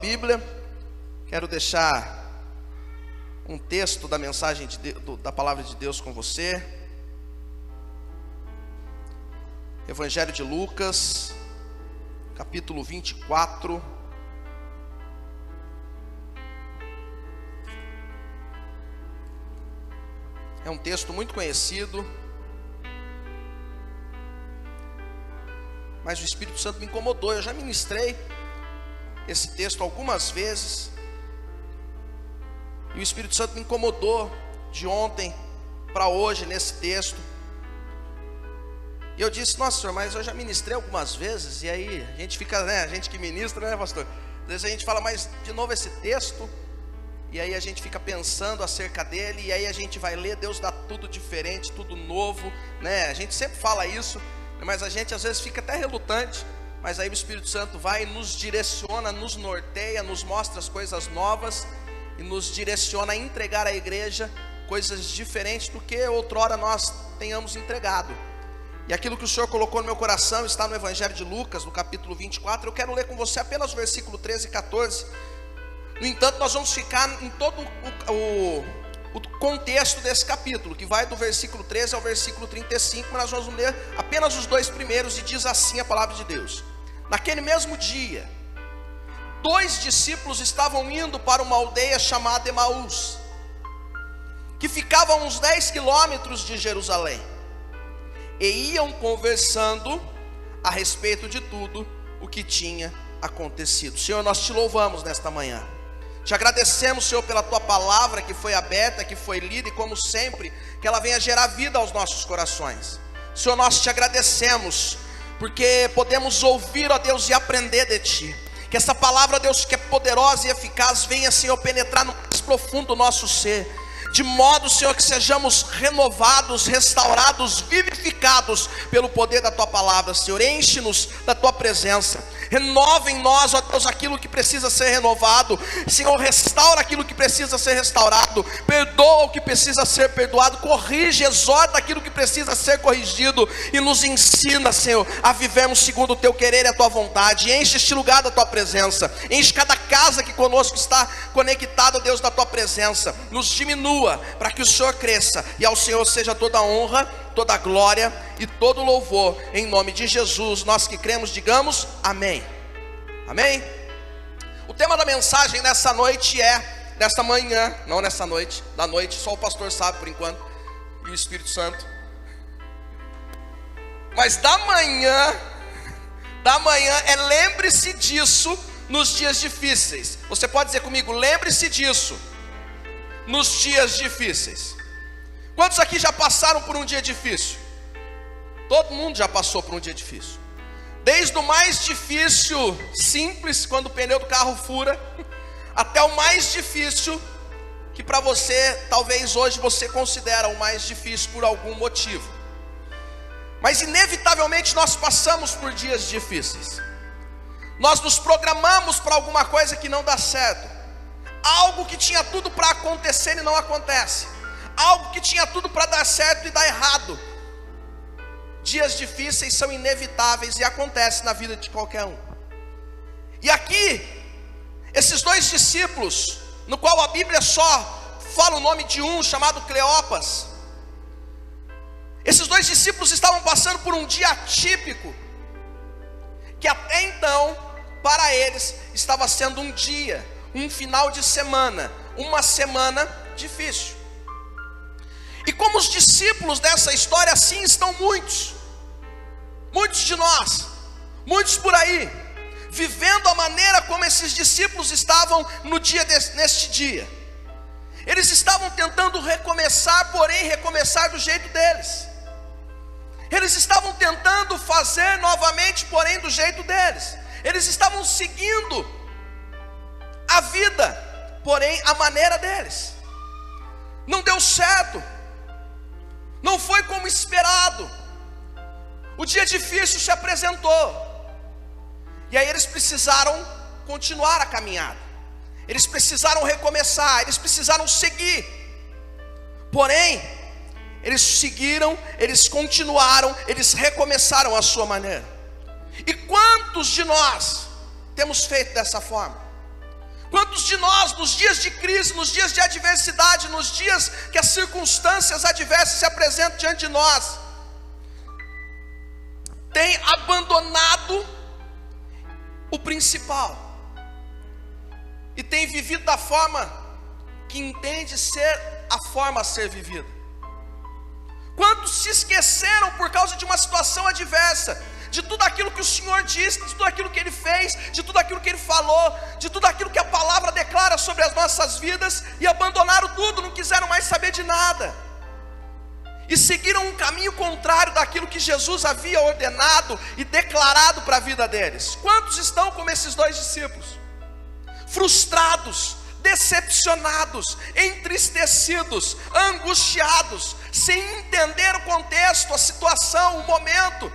Bíblia, quero deixar um texto da mensagem da palavra de Deus com você. Evangelho de Lucas, capítulo 24. É um texto muito conhecido, mas o Espírito Santo me incomodou. Eu já ministrei esse texto algumas vezes, e o Espírito Santo me incomodou de ontem para hoje nesse texto. E eu disse: nossa, senhor, mas eu já ministrei algumas vezes. E aí a gente fica, a gente que ministra, pastor? Às vezes a gente fala, mas de novo esse texto. E aí a gente fica pensando acerca dele, e aí a gente vai ler, Deus dá tudo diferente, tudo novo, A gente sempre fala isso, mas a gente às vezes fica até relutante. Mas aí o Espírito Santo vai e nos direciona, nos norteia, nos mostra as coisas novas e nos direciona a entregar à igreja coisas diferentes do que outrora nós tenhamos entregado. E aquilo que o Senhor colocou no meu coração está no Evangelho de Lucas, no capítulo 24. Eu quero ler com você apenas o versículo 13 e 14. No entanto, nós vamos ficar em todo o contexto desse capítulo, que vai do versículo 13 ao versículo 35, mas nós vamos ler apenas os dois primeiros, e diz assim a palavra de Deus: naquele mesmo dia, 2 discípulos estavam indo para uma aldeia chamada Emaús, que ficava a uns 10 quilômetros de Jerusalém, e iam conversando a respeito de tudo o que tinha acontecido. Senhor, nós te louvamos nesta manhã. Te agradecemos, Senhor, pela tua palavra que foi aberta, que foi lida, e como sempre, que ela venha gerar vida aos nossos corações. Senhor, nós te agradecemos, porque podemos ouvir, ó Deus, e aprender de ti. Que essa palavra, ó Deus, que é poderosa e eficaz, venha, Senhor, penetrar no mais profundo do nosso ser, de modo, Senhor, que sejamos renovados, restaurados, vivificados pelo poder da tua palavra. Senhor, enche-nos da tua presença. Renova em nós, ó Deus, aquilo que precisa ser renovado. Senhor, restaura aquilo que precisa ser restaurado. Perdoa o que precisa ser perdoado. Corrige, exorta aquilo que precisa ser corrigido. E nos ensina, Senhor, a vivermos segundo o teu querer e a tua vontade. Enche este lugar da tua presença. Enche cada casa que conosco está conectada, Deus, da tua presença. Nos diminua para que o Senhor cresça. E ao Senhor seja toda a honra, toda a glória e todo o louvor, em nome de Jesus. Nós que cremos, digamos amém. Amém? O tema da mensagem nessa noite nessa manhã, não nessa noite, da noite, só o pastor sabe por enquanto, e o Espírito Santo. Mas da manhã é lembre-se disso nos dias difíceis. Você pode dizer comigo: lembre-se disso nos dias difíceis. Quantos aqui já passaram por um dia difícil? Todo mundo já passou por um dia difícil. Desde o mais difícil, simples, quando o pneu do carro fura, até o mais difícil, que para você, talvez hoje você considera o mais difícil por algum motivo. Mas inevitavelmente nós passamos por dias difíceis. Nós nos programamos para alguma coisa que não dá certo. Algo que tinha tudo para acontecer e não acontece. Algo que tinha tudo para dar certo e dar errado. Dias difíceis são inevitáveis e acontecem na vida de qualquer um. E aqui, esses 2 discípulos, no qual a Bíblia só fala o nome de um, chamado Cleopas. Esses 2 discípulos estavam passando por um dia atípico, que até então, para eles, estava sendo um dia, um final de semana, uma semana difícil. E como os discípulos dessa história, assim estão muitos de nós, muitos por aí, vivendo a maneira como esses discípulos estavam neste dia. Eles estavam tentando recomeçar, porém recomeçar do jeito deles. Eles estavam tentando fazer novamente, porém do jeito deles. Eles estavam seguindo a vida, porém a maneira deles. Não deu certo. Não foi como esperado. O dia difícil se apresentou. E aí eles precisaram continuar a caminhada. Eles precisaram recomeçar. Eles precisaram seguir. Porém, eles seguiram, eles continuaram, eles recomeçaram a sua maneira. E quantos de nós temos feito dessa forma? Quantos de nós, nos dias de crise, nos dias de adversidade, nos dias que as circunstâncias adversas se apresentam diante de nós, tem abandonado o principal e tem vivido da forma que entende ser a forma a ser vivida? Quantos se esqueceram por causa de uma situação adversa, de tudo aquilo que o Senhor disse, de tudo aquilo que Ele fez, de tudo aquilo que Ele falou, de tudo aquilo que a palavra declara sobre as nossas vidas, e abandonaram tudo, não quiseram mais saber de nada, e seguiram um caminho contrário daquilo que Jesus havia ordenado e declarado para a vida deles? Quantos estão como esses dois discípulos? Frustrados, decepcionados, entristecidos, angustiados, sem entender o contexto, a situação, o momento,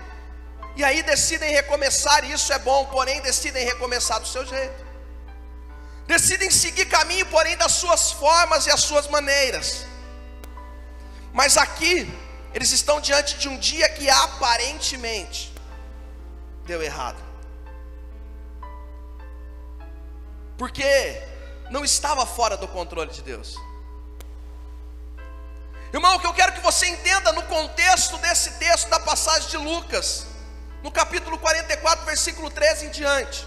e aí decidem recomeçar, e isso é bom, porém decidem recomeçar do seu jeito, decidem seguir caminho, porém das suas formas e as suas maneiras. Mas aqui, eles estão diante de um dia que aparentemente deu errado, porque não estava fora do controle de Deus. Irmão, o que eu quero que você entenda no contexto desse texto da passagem de Lucas, no capítulo 44, versículo 13 em diante,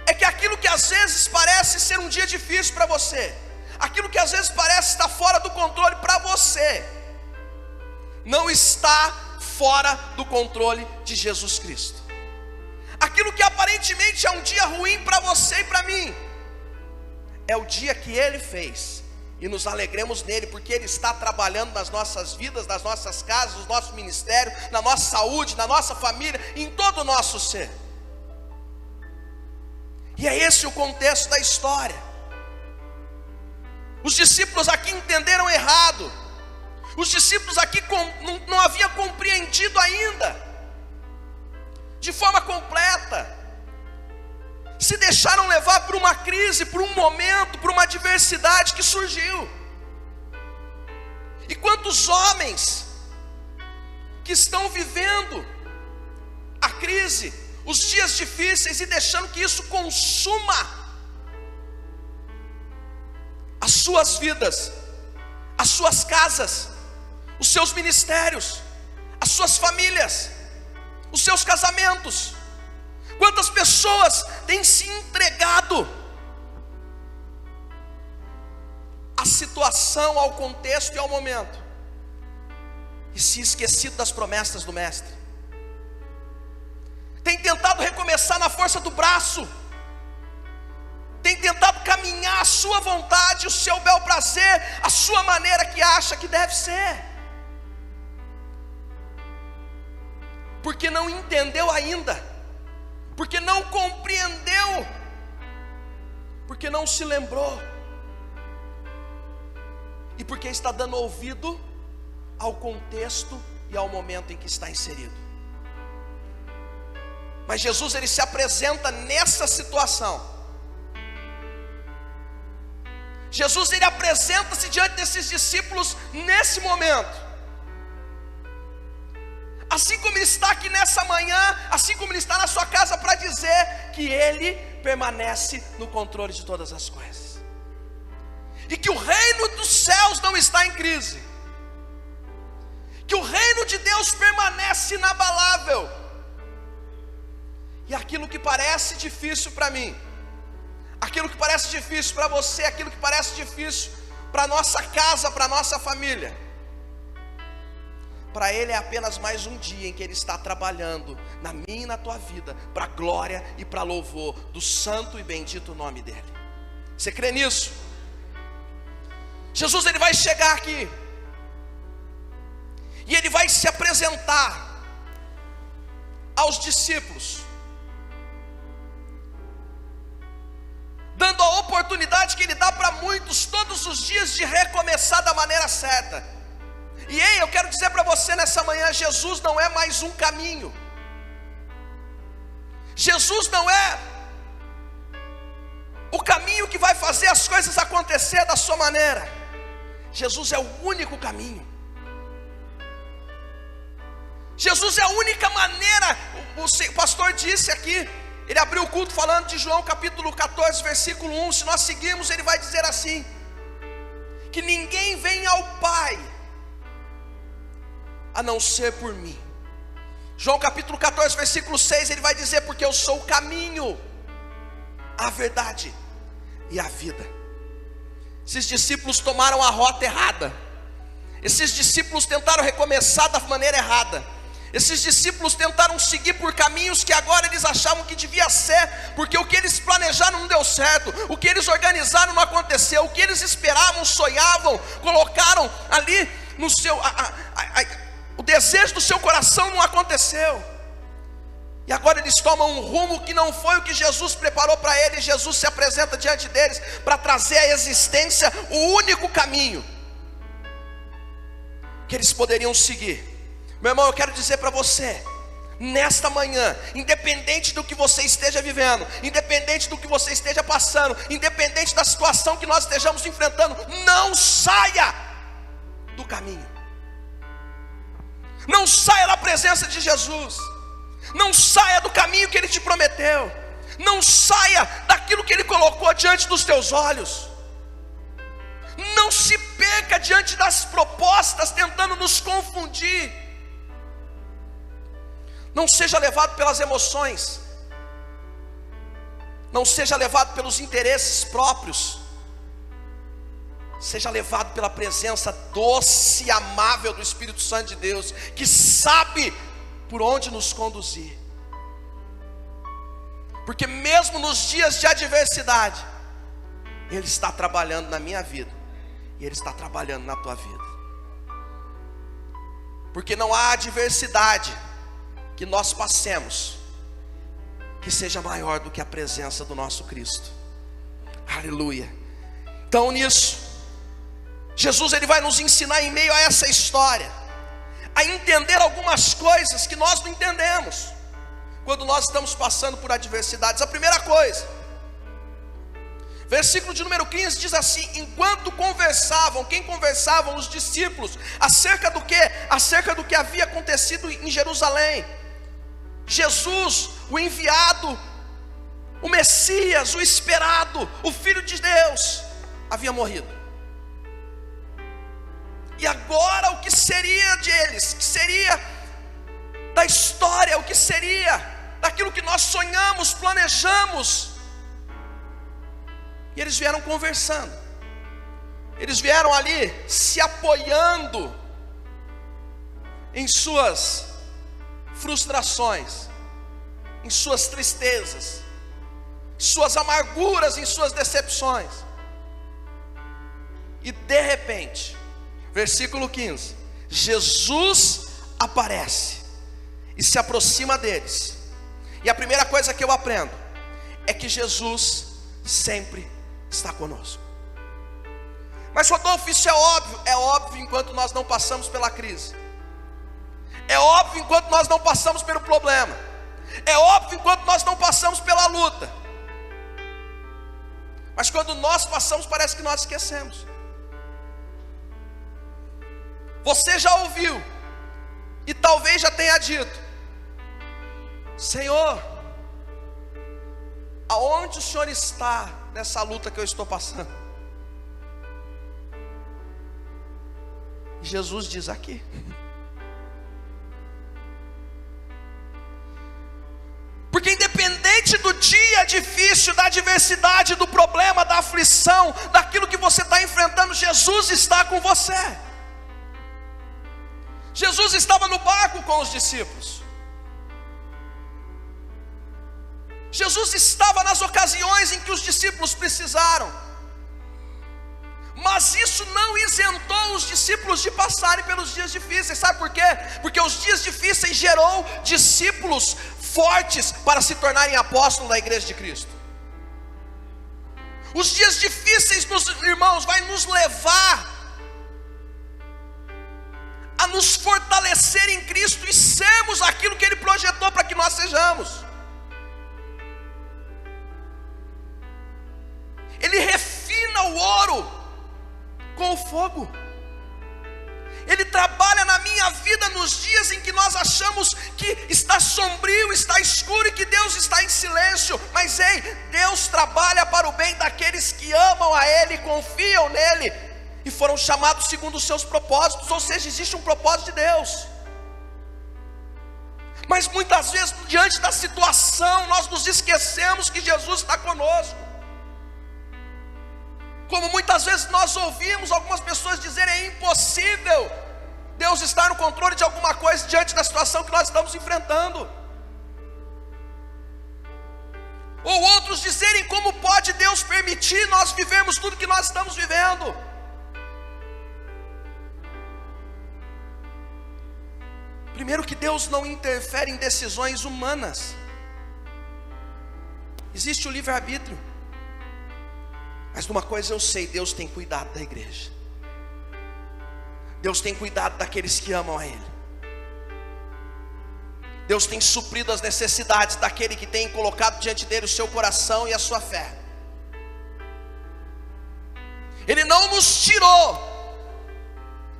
é que aquilo que às vezes parece ser um dia difícil para você, aquilo que às vezes parece estar fora do controle para você, não está fora do controle de Jesus Cristo. Aquilo que aparentemente é um dia ruim para você e para mim, é o dia que Ele fez, e nos alegremos nele, porque Ele está trabalhando nas nossas vidas, nas nossas casas, no nosso ministério, na nossa saúde, na nossa família, em todo o nosso ser. E é esse o contexto da história. Os discípulos aqui entenderam errado, os discípulos aqui não haviam compreendido ainda, de forma completa, se deixaram levar por uma crise, por um momento, por uma adversidade que surgiu. E quantos homens que estão vivendo a crise, os dias difíceis, e deixando que isso consuma as suas vidas, as suas casas, os seus ministérios, as suas famílias, os seus casamentos. Quantas pessoas têm se entregado à situação, ao contexto e ao momento, e se esquecido das promessas do Mestre? Tem tentado recomeçar na força do braço, tem tentado caminhar a sua vontade, o seu bel prazer, a sua maneira que acha que deve ser, porque não entendeu ainda, porque não compreendeu, porque não se lembrou, e porque está dando ouvido ao contexto e ao momento em que está inserido. Mas Jesus, Ele se apresenta nessa situação. Jesus, Ele apresenta-se diante desses discípulos nesse momento, assim como Ele está aqui nessa manhã, assim como Ele está na sua casa, para dizer que Ele permanece no controle de todas as coisas, e que o reino dos céus não está em crise, que o reino de Deus permanece inabalável, e aquilo que parece difícil para mim, aquilo que parece difícil para você, aquilo que parece difícil para a nossa casa, para a nossa família, para Ele é apenas mais um dia em que Ele está trabalhando na minha e na tua vida, para a glória e para louvor do santo e bendito nome dEle. Você crê nisso? Jesus, Ele vai chegar aqui, e Ele vai se apresentar aos discípulos, dando a oportunidade que Ele dá para muitos todos os dias de recomeçar da maneira certa. E ei, eu quero dizer para você nessa manhã, Jesus não é mais um caminho, Jesus não é o caminho que vai fazer as coisas acontecer da sua maneira. Jesus é o único caminho, Jesus é a única maneira. O pastor disse aqui Ele abriu o culto falando de João capítulo 14, versículo 1. Se nós seguirmos, ele vai dizer assim: que ninguém vem ao Pai a não ser por mim. João capítulo 14, versículo 6, ele vai dizer: porque eu sou o caminho, a verdade e a vida. Esses discípulos tomaram a rota errada. Esses discípulos tentaram recomeçar da maneira errada. Esses discípulos tentaram seguir por caminhos que agora eles achavam que devia ser, porque o que eles planejaram não deu certo, o que eles organizaram não aconteceu, o que eles esperavam, sonhavam, colocaram ali no seu, o desejo do seu coração não aconteceu. E agora eles tomam um rumo que não foi o que Jesus preparou para eles. Jesus se apresenta diante deles para trazer à existência o único caminho que eles poderiam seguir. Meu irmão, eu quero dizer para você, nesta manhã, independente do que você esteja vivendo, independente do que você esteja passando, independente da situação que nós estejamos enfrentando, não saia do caminho. Não saia da presença de Jesus. Não saia do caminho que Ele te prometeu. Não saia daquilo que Ele colocou diante dos teus olhos. Não se perca diante das propostas tentando nos confundir. Não seja levado pelas emoções. Não seja levado pelos interesses próprios. Seja levado pela presença doce e amável do Espírito Santo de Deus, que sabe por onde nos conduzir. Porque mesmo nos dias de adversidade, Ele está trabalhando na minha vida, e Ele está trabalhando na tua vida. Porque não há adversidade que nós passemos que seja maior do que a presença do nosso Cristo. Aleluia. Então nisso, Jesus ele vai nos ensinar em meio a essa história a entender algumas coisas que nós não entendemos quando nós estamos passando por adversidades. A primeira coisa, versículo de número 15 diz assim: enquanto conversavam, quem conversavam? Os discípulos, acerca do que? Acerca do que havia acontecido em Jerusalém. Jesus, o enviado, o Messias, o esperado, o Filho de Deus, havia morrido. E agora o que seria deles? O que seria da história? O que seria daquilo que nós sonhamos, planejamos? E eles vieram conversando. Eles vieram ali se apoiando em suas frustrações, em suas tristezas, em suas amarguras, em suas decepções. E de repente, versículo 15, Jesus aparece e se aproxima deles. E a primeira coisa que eu aprendo é que Jesus sempre está conosco. Mas Rodolfo, isso é óbvio enquanto nós não passamos pela crise. É óbvio enquanto nós não passamos pelo problema. É óbvio enquanto nós não passamos pela luta. Mas quando nós passamos, parece que nós esquecemos. Você já ouviu e talvez já tenha dito: Senhor, aonde o Senhor está nessa luta que eu estou passando? E Jesus diz: aqui. Porque independente do dia difícil, da adversidade, do problema, da aflição, daquilo que você está enfrentando, Jesus está com você. Jesus estava no barco com os discípulos. Jesus estava nas ocasiões em que os discípulos precisaram. Mas isso não isentou os discípulos de passarem pelos dias difíceis. Sabe por quê? Porque os dias difíceis gerou discípulos fortes para se tornarem apóstolos da igreja de Cristo. Os dias difíceis, meus irmãos, vai nos levar a nos fortalecer em Cristo e sermos aquilo que Ele projetou para que nós sejamos. Ele refina o ouro com o fogo. Ele trabalha na minha minha vida nos dias em que nós achamos que está sombrio, está escuro e que Deus está em silêncio. Mas ei, Deus trabalha para o bem daqueles que amam a Ele, confiam nele e foram chamados segundo os seus propósitos. Ou seja, existe um propósito de Deus. Mas muitas vezes, diante da situação, nós nos esquecemos que Jesus está conosco. Como muitas vezes nós ouvimos algumas pessoas dizerem: é impossível Deus estar no controle de alguma coisa diante da situação que nós estamos enfrentando. Ou outros dizerem: como pode Deus permitir nós vivermos tudo que nós estamos vivendo? Primeiro, que Deus não interfere em decisões humanas. Existe o livre-arbítrio. Mas de uma coisa eu sei: Deus tem cuidado da igreja. Deus tem cuidado daqueles que amam a Ele. Deus tem suprido as necessidades daquele que tem colocado diante dele o seu coração e a sua fé. Ele não nos tirou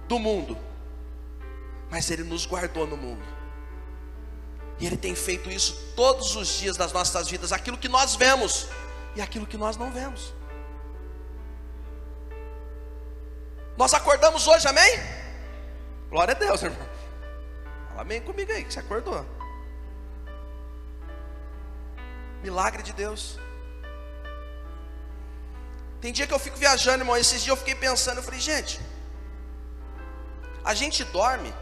do mundo, mas Ele nos guardou no mundo. E Ele tem feito isso todos os dias das nossas vidas. Aquilo que nós vemos e aquilo que nós não vemos. Nós acordamos hoje, amém? Glória a Deus, irmão. Fala amém comigo aí, que você acordou. Milagre de Deus. Tem dia que eu fico viajando, irmão. Esses dias eu fiquei pensando, eu falei: gente, a gente dorme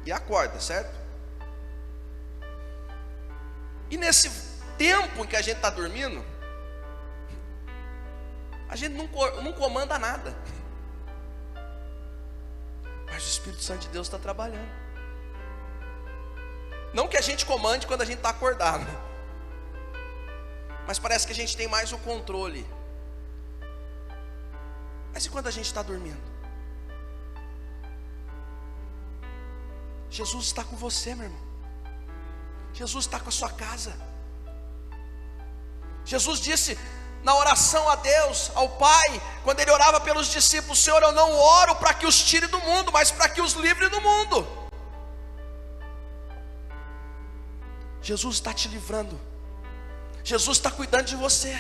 e acorda, certo? E nesse tempo em que a gente está dormindo, a gente não comanda nada. Mas o Espírito Santo de Deus está trabalhando. Não que a gente comande quando a gente está acordado, mas parece que a gente tem mais o controle. Mas e quando a gente está dormindo? Jesus está com você, meu irmão. Jesus está com a sua casa. Jesus disse na oração a Deus, ao Pai, quando Ele orava pelos discípulos: Senhor, eu não oro para que os tire do mundo, mas para que os livre do mundo. Jesus está te livrando. Jesus está cuidando de você.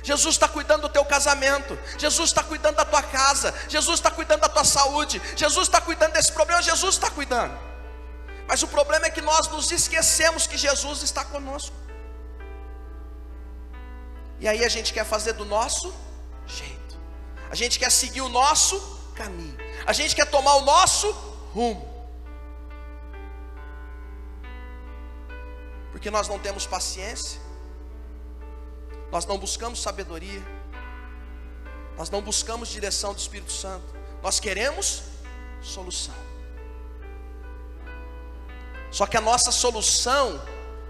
Jesus está cuidando do teu casamento. Jesus está cuidando da tua casa. Jesus está cuidando da tua saúde. Jesus está cuidando desse problema. Jesus está cuidando. Mas o problema é que nós nos esquecemos que Jesus está conosco. E aí a gente quer fazer do nosso jeito. A gente quer seguir o nosso caminho. A gente quer tomar o nosso rumo. Porque nós não temos paciência. Nós não buscamos sabedoria. Nós não buscamos direção do Espírito Santo. Nós queremos solução. Só que a nossa solução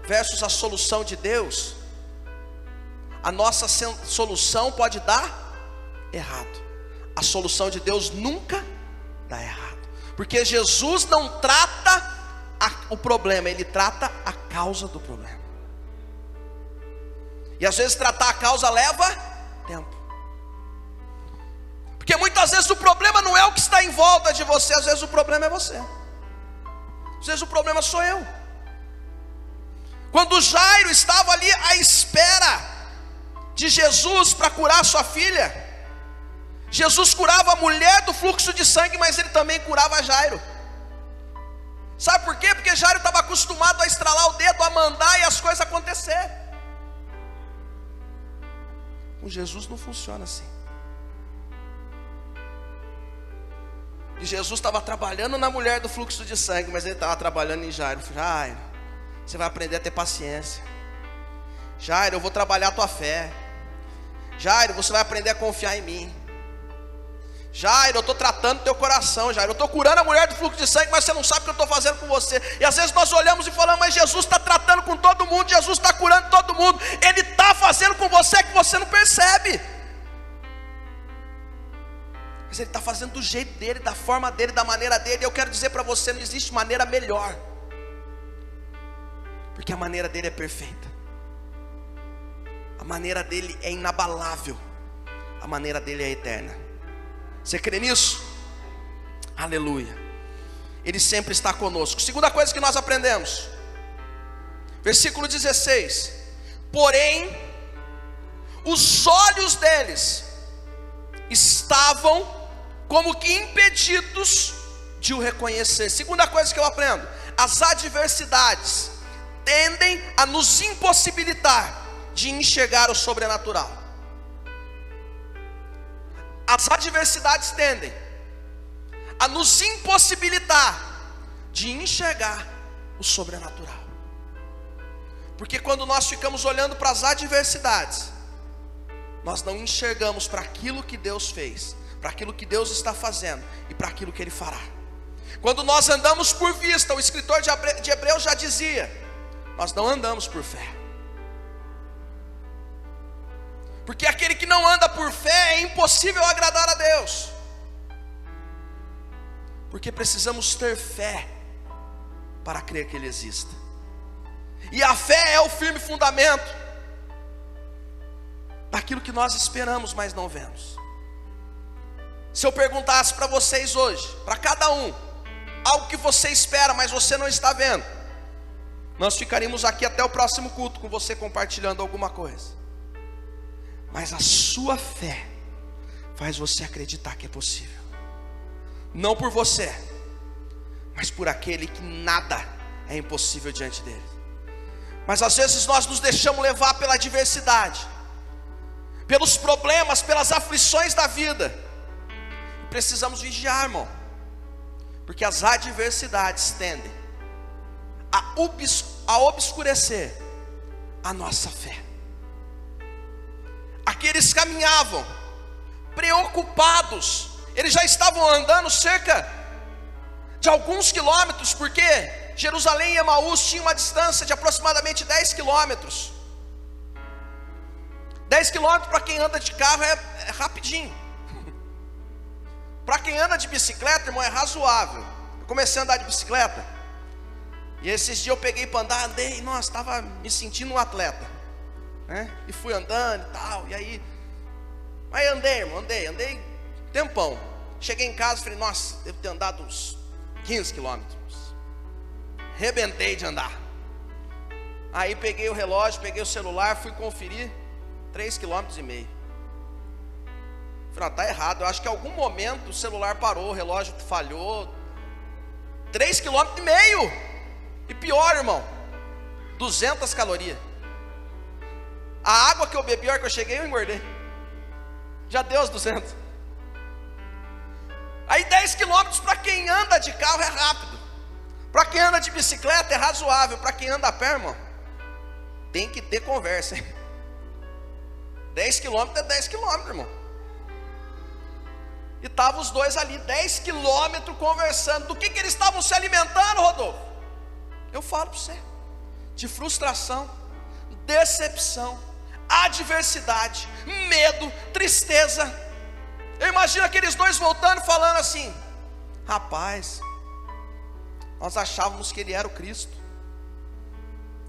versus a solução de Deus, a nossa solução pode dar errado. A solução de Deus nunca dá errado. Porque Jesus não trata o problema, Ele trata a causa do problema. E às vezes tratar a causa leva tempo. Porque muitas vezes o problema não é o que está em volta de você. Às vezes o problema é você. Às vezes o problema sou eu. Quando Jairo estava ali à espera de Jesus para curar sua filha, Jesus curava a mulher do fluxo de sangue, mas Ele também curava Jairo. Sabe por quê? Porque Jairo estava acostumado a estralar o dedo, a mandar e as coisas acontecer. Com Jesus não funciona assim. E Jesus estava trabalhando na mulher do fluxo de sangue, mas Ele estava trabalhando em Jairo. Jairo, você vai aprender a ter paciência. Jairo, eu vou trabalhar a tua fé. Jairo, você vai aprender a confiar em mim. Jairo, eu estou tratando teu coração. Jairo, eu estou curando a mulher do fluxo de sangue, mas você não sabe o que eu estou fazendo com você. E às vezes nós olhamos e falamos: mas Jesus está tratando com todo mundo, Jesus está curando todo mundo. Ele está fazendo com você que você não percebe. Mas Ele está fazendo do jeito dEle, da forma dEle, da maneira dEle. E eu quero dizer para você, não existe maneira melhor, porque a maneira dEle é perfeita. A maneira dEle é inabalável. A maneira dEle é eterna. Você crê nisso? Aleluia. Ele sempre está conosco. Segunda coisa que nós aprendemos, versículo 16: porém, os olhos deles estavam como que impedidos de o reconhecer. Segunda coisa que eu aprendo: as adversidades tendem a nos impossibilitar de enxergar o sobrenatural. As adversidades tendem a nos impossibilitar de enxergar o sobrenatural. Porque quando nós ficamos olhando para as adversidades, nós não enxergamos para aquilo que Deus fez, para aquilo que Deus está fazendo e para aquilo que Ele fará. Quando nós andamos por vista, o escritor de Hebreus já dizia, nós não andamos por fé. Porque aquele que não anda por fé, é impossível agradar a Deus. Porque precisamos ter fé para crer que Ele exista. E a fé é o firme fundamento daquilo que nós esperamos, mas não vemos. Se eu perguntasse para vocês hoje, para cada um, algo que você espera, mas você não está vendo, nós ficaríamos aqui até o próximo culto com você compartilhando alguma coisa. Mas a sua fé faz você acreditar que é possível. Não por você, mas por aquele que nada é impossível diante dele. Mas às vezes nós nos deixamos levar pela adversidade, pelos problemas, pelas aflições da vida. E precisamos vigiar, irmão, porque as adversidades tendem a obscurecer a nossa fé. Aqueles caminhavam preocupados, eles já estavam andando cerca de alguns quilômetros, porque Jerusalém e Emaús tinham uma distância de aproximadamente 10 quilômetros. 10 quilômetros para quem anda de carro é rapidinho. Para quem anda de bicicleta, irmão, é razoável. Eu comecei a andar de bicicleta, e esses dias eu peguei para andar, andei, nossa, estava me sentindo um atleta, né? E fui andando e tal, e aí, mas andei, irmão, andei tempão. Cheguei em casa e falei, nossa, devo ter andado uns 15 quilômetros. Rebentei de andar. Aí peguei o relógio, peguei o celular, fui conferir, 3,5 km. Falei, tá errado, eu acho que em algum momento o celular parou, o relógio falhou. 3,5 km. E pior, irmão, 200 calorias. A água que eu bebi, a hora que eu cheguei, eu engordei. Já deu as 200. Aí 10 quilômetros para quem anda de carro é rápido. Para quem anda de bicicleta é razoável. Para quem anda a pé, irmão, tem que ter conversa, hein? 10 quilômetros é 10 quilômetros, irmão. E estavam os dois ali, 10 quilômetros conversando. Do que eles estavam se alimentando, Rodolfo? Eu falo para você, de frustração, decepção, adversidade, medo, tristeza. Eu imagino aqueles dois voltando e falando assim: rapaz, nós achávamos que ele era o Cristo.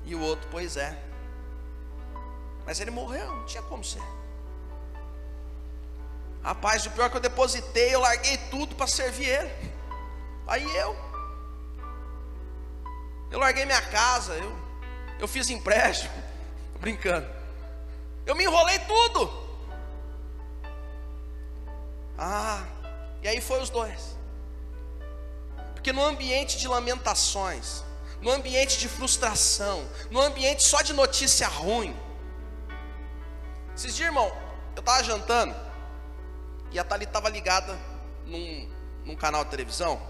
E o outro, pois é, mas ele morreu, não tinha como ser. Rapaz, o pior é que eu depositei, eu larguei tudo para servir ele. Aí eu larguei minha casa, eu fiz empréstimo, brincando, eu me enrolei tudo. E aí foi os dois. Porque no ambiente de lamentações, no ambiente de frustração, no ambiente só de notícia ruim. Esses dias, irmão, eu estava jantando, e a Thalita estava ligada num canal de televisão,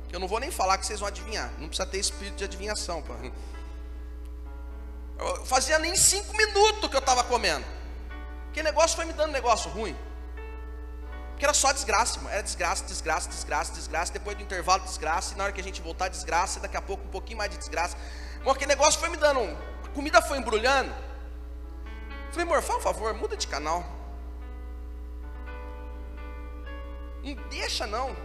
que eu não vou nem falar, que vocês vão adivinhar. Não precisa ter espírito de adivinhação, pô. Eu fazia nem 5 minutos que eu estava comendo. Que negócio foi me dando negócio ruim. Porque era só desgraça, irmão. Era desgraça. Depois do intervalo, desgraça. E na hora que a gente voltar, desgraça. E daqui a pouco um pouquinho mais de desgraça. Irmão, aquele negócio foi me dando a comida foi embrulhando. Falei, amor, faz um favor, muda de canal. Não deixa não.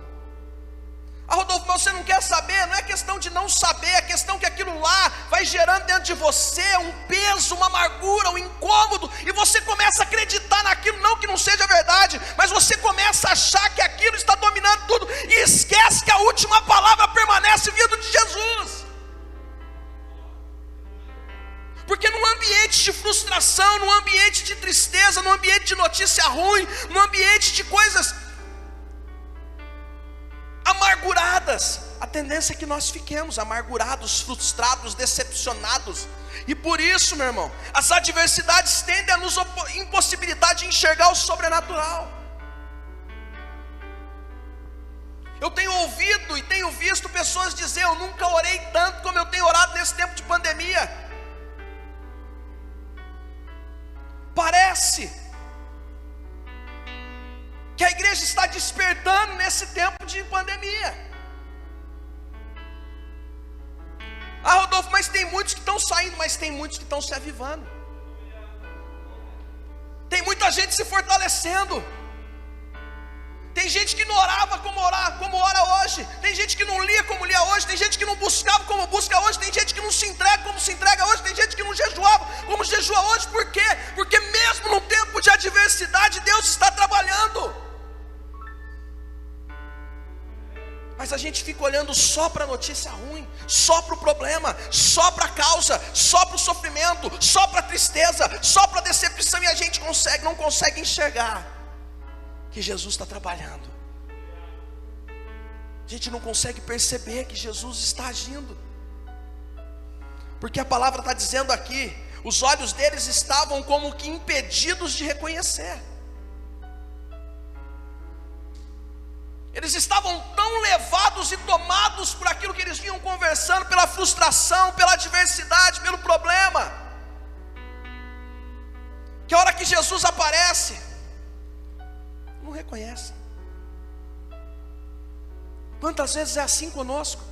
Rodolfo, mas você não quer saber? Não é questão de não saber, é questão que aquilo lá vai gerando dentro de você um peso, uma amargura, um incômodo, e você começa a acreditar naquilo, não que não seja verdade, mas você começa a achar que aquilo está dominando tudo, e esquece que a última palavra permanece ambiente de notícia ruim, no ambiente de coisas amarguradas, a tendência é que nós fiquemos amargurados, frustrados, decepcionados. E por isso, meu irmão, as adversidades tendem a nos impossibilitar de enxergar o sobrenatural. Eu tenho ouvido e tenho visto pessoas dizer: eu nunca orei tanto como eu tenho orado nesse tempo de pandemia. Parece que a igreja está despertando nesse tempo de pandemia. Ah, Rodolfo, mas tem muitos que estão saindo, mas tem muitos que estão se avivando. Tem muita gente se fortalecendo. Tem gente que não orava como ora hoje. Tem gente que não lia como lia hoje. Tem gente que não buscava como busca hoje. Tem gente que não se entrega como se entrega hoje. Tem gente que não jejuava como jejua hoje. Por quê? Porque mesmo no tempo de adversidade, Deus está trabalhando. Mas a gente fica olhando só para a notícia ruim, só para o problema, só para a causa, só para o sofrimento, só para a tristeza, só para a decepção, e a gente não consegue enxergar que Jesus está trabalhando. A gente não consegue perceber que Jesus está agindo, porque a palavra está dizendo aqui: os olhos deles estavam como que impedidos de reconhecer. Eles estavam tão levados e tomados por aquilo que eles vinham conversando, pela frustração, pela adversidade, pelo problema, que a hora que Jesus aparece, não reconhece. Quantas vezes é assim conosco?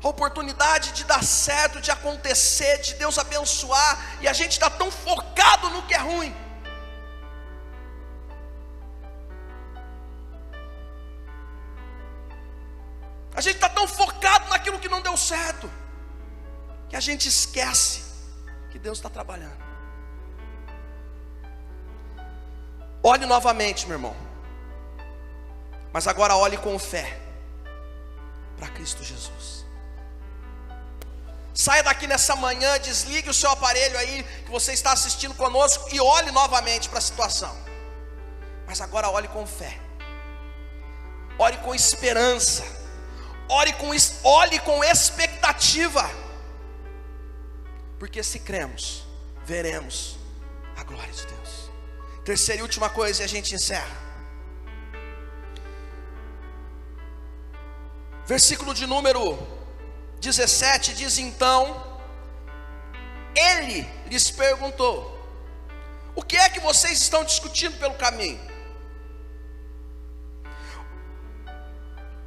A oportunidade de dar certo, de acontecer, de Deus abençoar, e a gente está tão focado no que é ruim. A gente está tão focado naquilo que não deu certo, que a gente esquece que Deus está trabalhando. Olhe novamente, meu irmão, mas agora olhe com fé para Cristo Jesus. Saia daqui nessa manhã, desligue o seu aparelho aí que você está assistindo conosco e olhe novamente para a situação. Mas agora olhe com fé, olhe com esperança, olhe com expectativa, porque se cremos, veremos a glória de Deus. Terceira e última coisa, e a gente encerra. Versículo de número 17 diz: então ele lhes perguntou: o que é que vocês estão discutindo pelo caminho?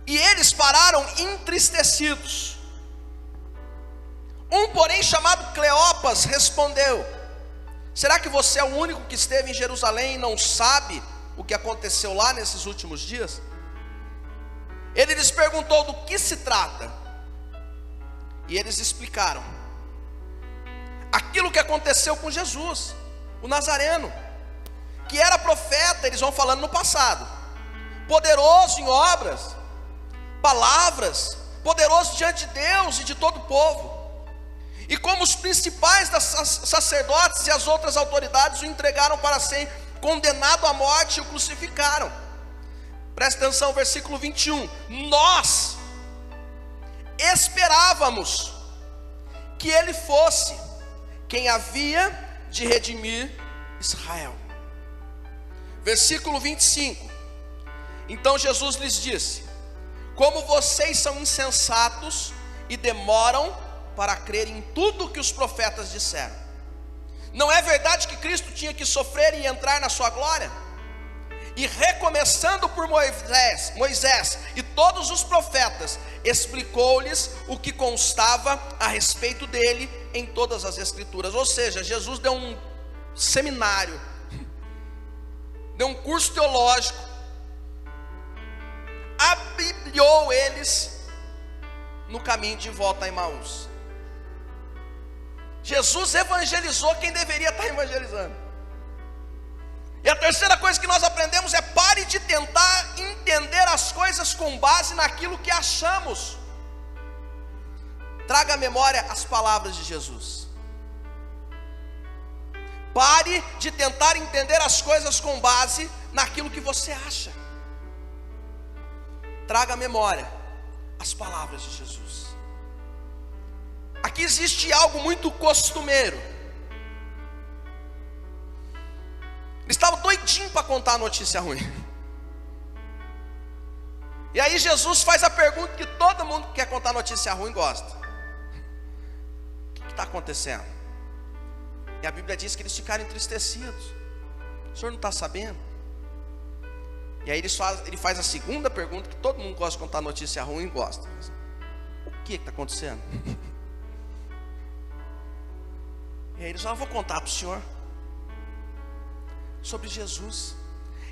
E eles pararam entristecidos. Um, porém, chamado Cleopas, respondeu: será que você é o único que esteve em Jerusalém e não sabe o que aconteceu lá nesses últimos dias? Ele lhes perguntou: do que se trata? E eles explicaram aquilo que aconteceu com Jesus, o Nazareno, que era profeta, eles vão falando no passado, poderoso em obras, palavras, poderoso diante de Deus e de todo o povo. E como os principais sacerdotes e as outras autoridades o entregaram para ser condenado à morte e o crucificaram. Presta atenção, versículo 21. Nós esperávamos que ele fosse quem havia de redimir Israel. Versículo 25. Então Jesus lhes disse: como vocês são insensatos e demoram para crer em tudo que os profetas disseram. Não é verdade que Cristo tinha que sofrer e entrar na sua glória? E recomeçando por Moisés e todos os profetas, explicou-lhes o que constava a respeito dele em todas as escrituras. Ou seja, Jesus deu um seminário, deu um curso teológico, abibliou eles no caminho de volta a Emaús. Jesus evangelizou quem deveria estar evangelizando. E a terceira coisa que nós aprendemos é: pare de tentar entender as coisas com base naquilo que achamos. Traga à memória as palavras de Jesus. Pare de tentar entender as coisas com base naquilo que você acha. Traga à memória as palavras de Jesus. Aqui existe algo muito costumeiro. Ele estava doidinho para contar a notícia ruim. E aí Jesus faz a pergunta que todo mundo que quer contar notícia ruim gosta: o que está acontecendo? E a Bíblia diz que eles ficaram entristecidos. O senhor não está sabendo? E aí ele faz a segunda pergunta que todo mundo gosta de contar notícia ruim e gosta: o que está acontecendo? E aí eles falam: vou contar para o senhor sobre Jesus.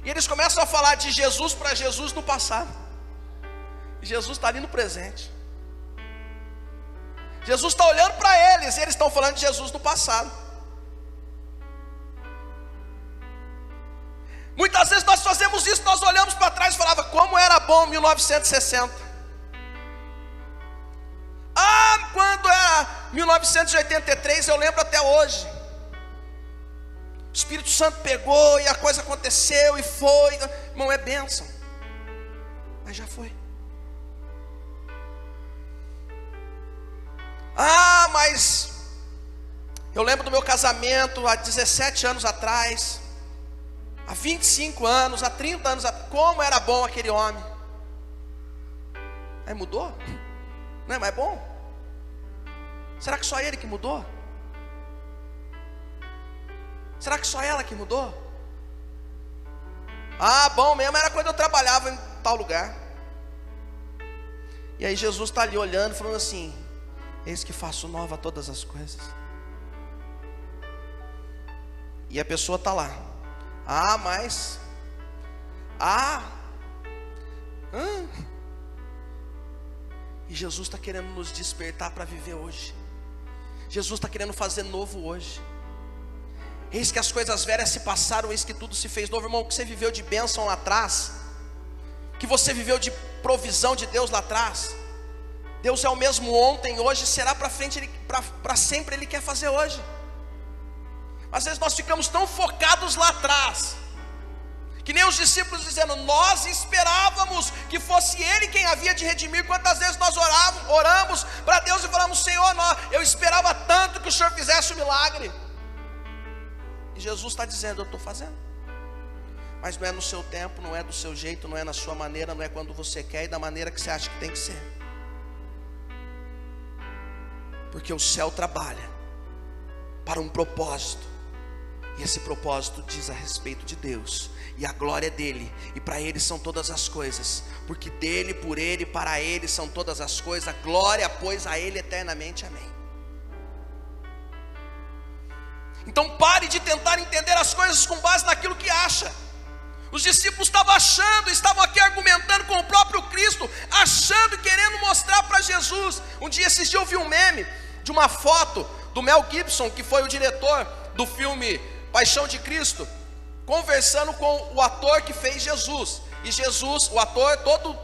E eles começam a falar de Jesus para Jesus no passado. E Jesus está ali no presente. Jesus está olhando para eles e eles estão falando de Jesus no passado. Muitas vezes nós fazemos isso, nós olhamos para trás e falava: como era bom 1960. Quando era 1983, eu lembro até hoje. O Espírito Santo pegou e a coisa aconteceu e foi. Irmão, é bênção, mas já foi. Mas eu lembro do meu casamento há 17 anos atrás, há 25 anos, há 30 anos atrás. Como era bom aquele homem. Aí mudou? Não é mais bom? Será que só ele que mudou? Será que só ela que mudou? Bom mesmo era quando eu trabalhava em tal lugar. E aí Jesus está ali olhando, falando assim: eis que faço nova todas as coisas. E a pessoa está lá: E Jesus está querendo nos despertar para viver hoje. Jesus está querendo fazer novo hoje. Eis que as coisas velhas se passaram, eis que tudo se fez novo. Irmão, o que você viveu de bênção lá atrás, que você viveu de provisão de Deus lá atrás, Deus é o mesmo ontem, hoje, será para frente, para sempre Ele quer fazer hoje. Às vezes nós ficamos tão focados lá atrás, que nem os discípulos dizendo: nós esperávamos que fosse Ele quem havia de redimir. Quantas vezes nós oramos para Deus e falamos: Senhor, eu esperava tanto que o Senhor fizesse o milagre. E Jesus está dizendo: eu estou fazendo. Mas não é no seu tempo, não é do seu jeito, não é na sua maneira, não é quando você quer e da maneira que você acha que tem que ser. Porque o céu trabalha para um propósito, e esse propósito diz a respeito de Deus, e a glória é dele, e para ele são todas as coisas, porque dele, por ele, para ele são todas as coisas. A glória, pois, a ele eternamente, amém. Então pare de tentar entender as coisas com base naquilo que acha. Os discípulos estavam aqui argumentando com o próprio Cristo, achando e querendo mostrar para Jesus. Esses dias eu vi um meme de uma foto do Mel Gibson, que foi o diretor do filme Paixão de Cristo, conversando com o ator que fez Jesus. E Jesus, o ator todo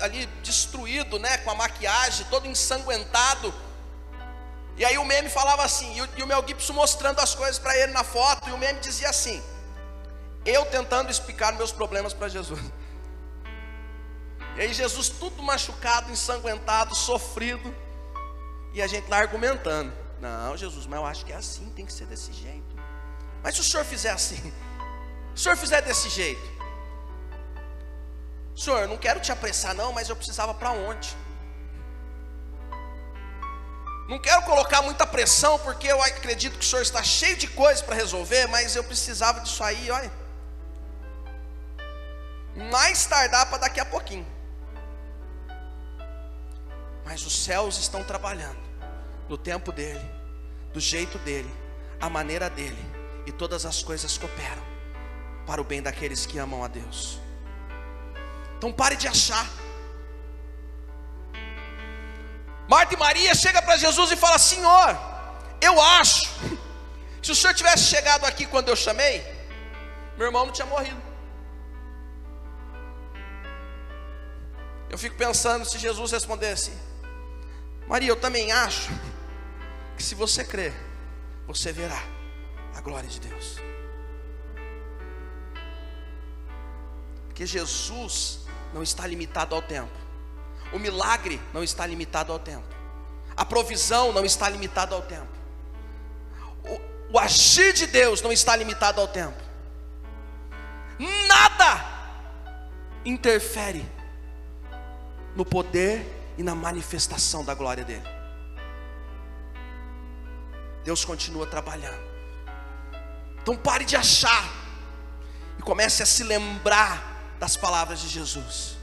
ali destruído, né, com a maquiagem, todo ensanguentado. E aí o meme falava assim, e o Mel Gibson mostrando as coisas para ele na foto, e o meme dizia assim: eu tentando explicar meus problemas para Jesus. E aí Jesus tudo machucado, ensanguentado, sofrido, e a gente lá argumentando: não, Jesus, mas eu acho que é assim, tem que ser desse jeito. Mas se o senhor fizer assim, se o senhor fizer desse jeito, senhor, eu não quero te apressar não, mas eu precisava para onde? Não quero colocar muita pressão, porque eu acredito que o senhor está cheio de coisas para resolver, mas eu precisava disso aí, olha. Mais tardar para daqui a pouquinho. Mas os céus estão trabalhando no tempo dele, do jeito dele, a maneira dele, e todas as coisas cooperam para o bem daqueles que amam a Deus. Então pare de achar. Marta e Maria chegam para Jesus e falam: Senhor, eu acho, se o Senhor tivesse chegado aqui quando eu chamei, meu irmão não tinha morrido. Eu fico pensando, se Jesus respondesse: Maria, eu também acho que se você crer, você verá. a glória de Deus. Porque Jesus não está limitado ao tempo. O milagre não está limitado ao tempo. A provisão não está limitada ao tempo. O agir de Deus não está limitado ao tempo. Nada interfere no poder e na manifestação da glória dele. Deus continua trabalhando. Então pare de achar e comece a se lembrar das palavras de Jesus.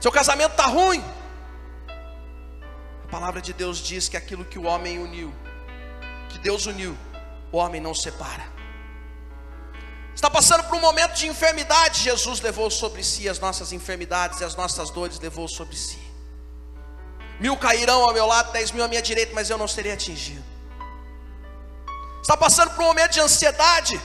Seu casamento está ruim. A palavra de Deus diz que aquilo que o homem uniu, que Deus uniu, o homem não separa. Está passando por um momento de enfermidade, Jesus levou sobre si as nossas enfermidades e as nossas dores levou sobre si. 1000 cairão ao meu lado, 10.000 à minha direita, mas eu não serei atingido. Está passando por um momento de ansiedade,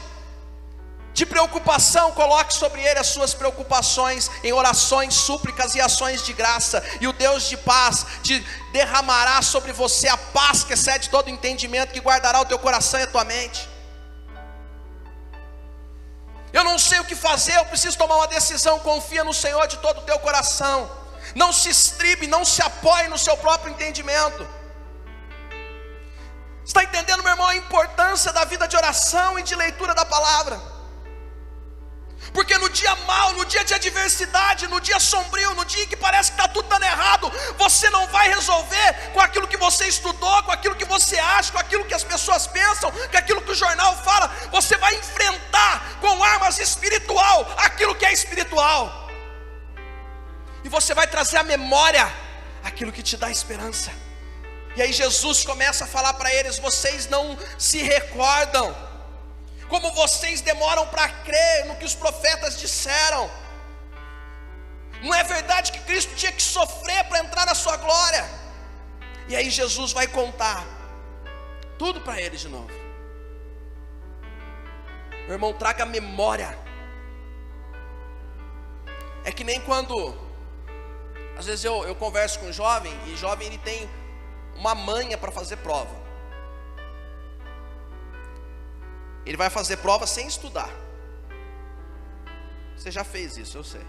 de preocupação, coloque sobre ele as suas preocupações em orações, súplicas e ações de graça, e o Deus de paz te derramará sobre você a paz que excede todo entendimento, que guardará o teu coração e a tua mente. Eu não sei o que fazer, eu preciso tomar uma decisão. Confia no Senhor de todo o teu coração, não se estribe, não se apoie no seu próprio entendimento. Está entendendo, meu irmão, a importância da vida de oração e de leitura da palavra? Porque no dia mau, no dia de adversidade, no dia sombrio, no dia que parece que está tudo dando errado, você não vai resolver com aquilo que você estudou, com aquilo que você acha, com aquilo que as pessoas pensam, com aquilo que o jornal fala. Você vai enfrentar com armas espiritual aquilo que é espiritual. E você vai trazer à memória aquilo que te dá esperança. E aí Jesus começa a falar para eles: vocês não se recordam, como vocês demoram para crer no que os profetas disseram. Não é verdade que Cristo tinha que sofrer para entrar na sua glória? E aí Jesus vai contar tudo para eles de novo. Meu irmão, traga memória. É que nem quando, às vezes eu converso com um jovem, e jovem ele tem uma manha para fazer prova. Ele vai fazer prova sem estudar. Você já fez isso, eu sei.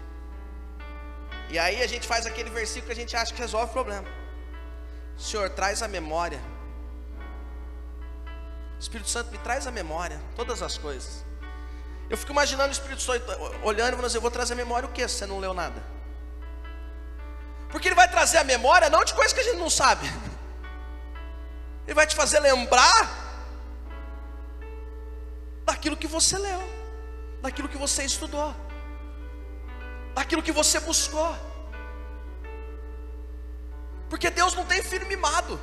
E aí a gente faz aquele versículo que a gente acha que resolve o problema. Senhor, traz a memória. Espírito Santo, me traz a memória, todas as coisas. Eu fico imaginando o Espírito Santo olhando e falando assim: eu vou trazer a memória o quê, se você não leu nada? Porque ele vai trazer a memória não de coisas que a gente não sabe. Ele vai te fazer lembrar daquilo que você leu, daquilo que você estudou, daquilo que você buscou. Porque Deus não tem filho mimado.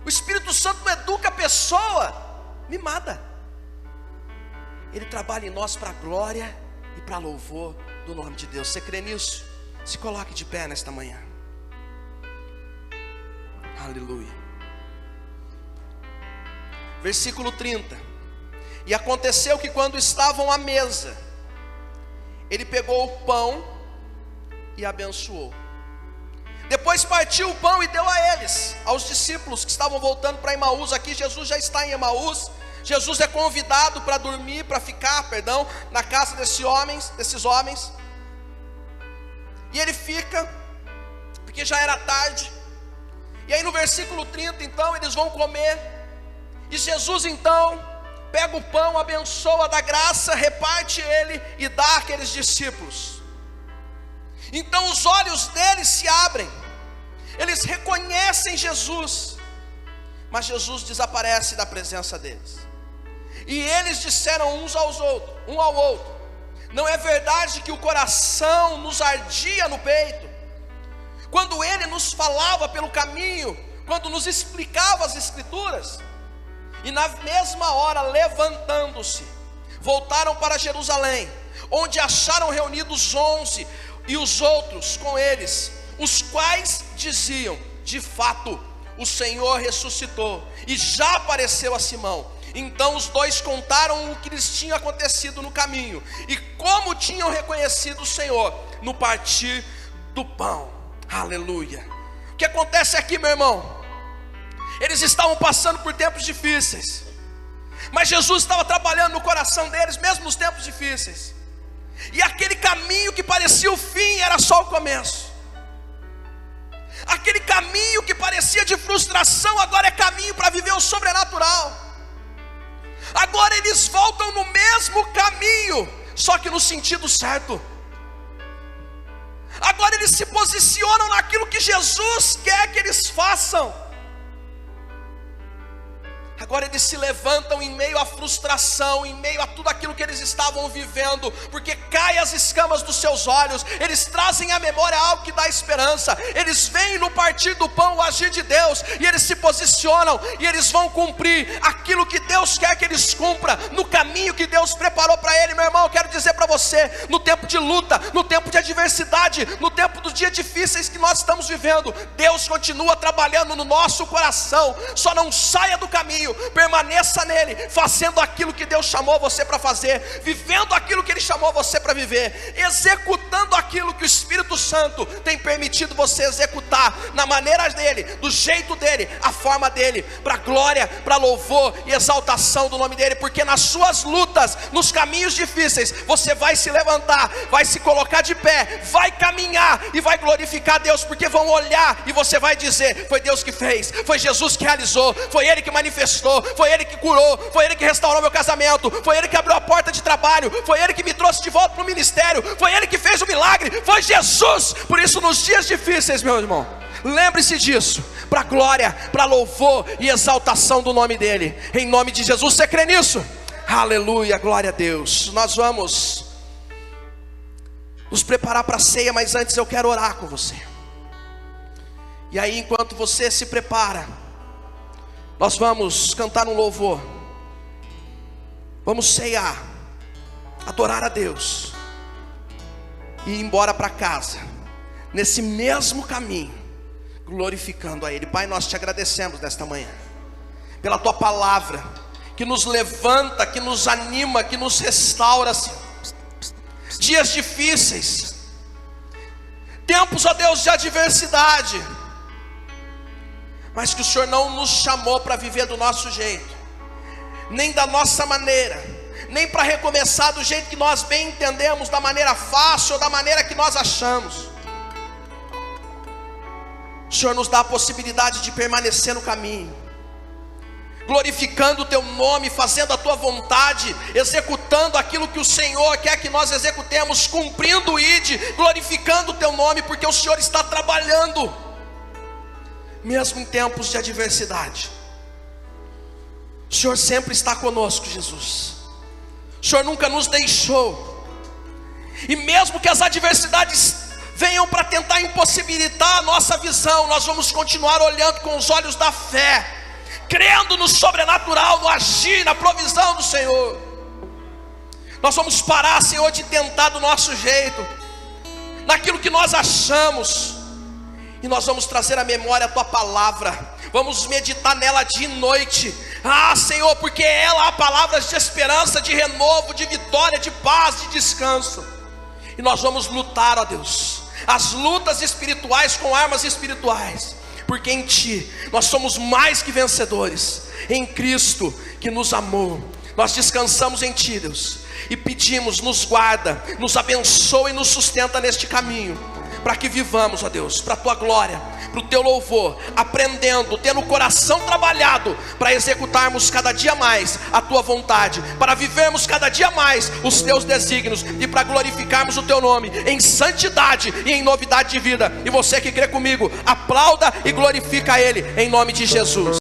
O Espírito Santo não educa a pessoa mimada. Ele trabalha em nós para a glória e para louvor do nome de Deus. Você crê nisso? Se coloque de pé nesta manhã. Aleluia. Versículo 30. E aconteceu que quando estavam à mesa, ele pegou o pão e abençoou. Depois partiu o pão e deu a eles, aos discípulos que estavam voltando para Emaús. Aqui Jesus já está em Emaús. Jesus é convidado para dormir, para ficar, na casa desses homens. E ele fica, porque já era tarde. E aí no versículo 30, então, eles vão comer. E Jesus então pega o pão, abençoa, dá graça, reparte ele e dá àqueles discípulos. Então os olhos deles se abrem, eles reconhecem Jesus, mas Jesus desaparece da presença deles. E eles disseram um ao outro: não é verdade que o coração nos ardia no peito, quando ele nos falava pelo caminho, quando nos explicava as escrituras? E na mesma hora, levantando-se, voltaram para Jerusalém, onde acharam reunidos 11 e os outros com eles, os quais diziam: de fato, o Senhor ressuscitou e já apareceu a Simão. Então os dois contaram o que lhes tinha acontecido no caminho e como tinham reconhecido o Senhor no partir do pão. Aleluia. O que acontece aqui, meu irmão, Eles estavam passando por tempos difíceis, mas Jesus estava trabalhando no coração deles, mesmo nos tempos difíceis. E aquele caminho que parecia o fim era só o começo. Aquele caminho que parecia de frustração agora é caminho para viver o sobrenatural. Agora eles voltam no mesmo caminho, só que no sentido certo. Agora eles se posicionam naquilo que Jesus quer que eles façam. Agora eles se levantam em meio à frustração, em meio a tudo aquilo que eles estavam vivendo, porque caem as escamas dos seus olhos. Eles trazem à memória algo que dá esperança. Eles veem no partir do pão o agir de Deus, e eles se posicionam, e eles vão cumprir aquilo que Deus quer que eles cumpram, no caminho que Deus preparou para ele. Meu irmão, eu quero dizer para você, no tempo de luta, no tempo de adversidade, no tempo dos dias difíceis que nós estamos vivendo, Deus continua trabalhando no nosso coração. Só não saia do caminho, permaneça nele, fazendo aquilo que Deus chamou você para fazer, vivendo aquilo que Ele chamou você para viver, executando aquilo que o Espírito Santo tem permitido você executar, na maneira dele, do jeito dele, a forma dele, para glória, para louvor e exaltação do nome dele. Porque nas suas lutas, nos caminhos difíceis, você vai se levantar, vai se colocar de pé, vai caminhar e vai glorificar Deus, porque vão olhar e você vai dizer: foi Deus que fez, foi Jesus que realizou, foi Ele que manifestou, foi Ele que curou, foi Ele que restaurou meu casamento, foi Ele que abriu a porta de trabalho, foi Ele que me trouxe de volta para o ministério, foi Ele que fez o milagre, foi Jesus. Por isso, nos dias difíceis, meu irmão, lembre-se disso, para glória, para louvor e exaltação do nome dele, em nome de Jesus. Você crê nisso? Aleluia, glória a Deus. Nós vamos nos preparar para a ceia, mas antes eu quero orar com você. E aí, enquanto você se prepara, nós vamos cantar um louvor, vamos ceiar, adorar a Deus e ir embora para casa, nesse mesmo caminho, glorificando a Ele. Pai, nós te agradecemos nesta manhã, pela Tua palavra, que nos levanta, que nos anima, que nos restaura, Senhor. Dias difíceis, tempos, ó Deus, de adversidade, mas que o Senhor não nos chamou para viver do nosso jeito, nem da nossa maneira, nem para recomeçar do jeito que nós bem entendemos, da maneira fácil ou da maneira que nós achamos. O Senhor nos dá a possibilidade de permanecer no caminho, glorificando o Teu nome, fazendo a Tua vontade, executando aquilo que o Senhor quer que nós executemos, cumprindo o ID, glorificando o Teu nome, porque o Senhor está trabalhando, mesmo em tempos de adversidade. O Senhor sempre está conosco, Jesus. O Senhor nunca nos deixou, e mesmo que as adversidades venham para tentar impossibilitar a nossa visão, nós vamos continuar olhando com os olhos da fé, crendo no sobrenatural, no agir, na provisão do Senhor. Nós vamos parar, Senhor, de tentar do nosso jeito, naquilo que nós achamos, e nós vamos trazer à memória a Tua palavra, vamos meditar nela dia e noite. Ah, Senhor, porque ela há palavras de esperança, de renovo, de vitória, de paz, de descanso. E nós vamos lutar, ó Deus, as lutas espirituais com armas espirituais, porque em Ti nós somos mais que vencedores, em Cristo que nos amou. Nós descansamos em Ti, Deus, e pedimos: nos guarda, nos abençoa e nos sustenta neste caminho, para que vivamos, ó Deus, para a Tua glória, para o Teu louvor, aprendendo, tendo o coração trabalhado, para executarmos cada dia mais a Tua vontade, para vivermos cada dia mais os Teus desígnios, e para glorificarmos o Teu nome em santidade e em novidade de vida. E você que crê comigo, aplauda e glorifica a Ele, em nome de Jesus.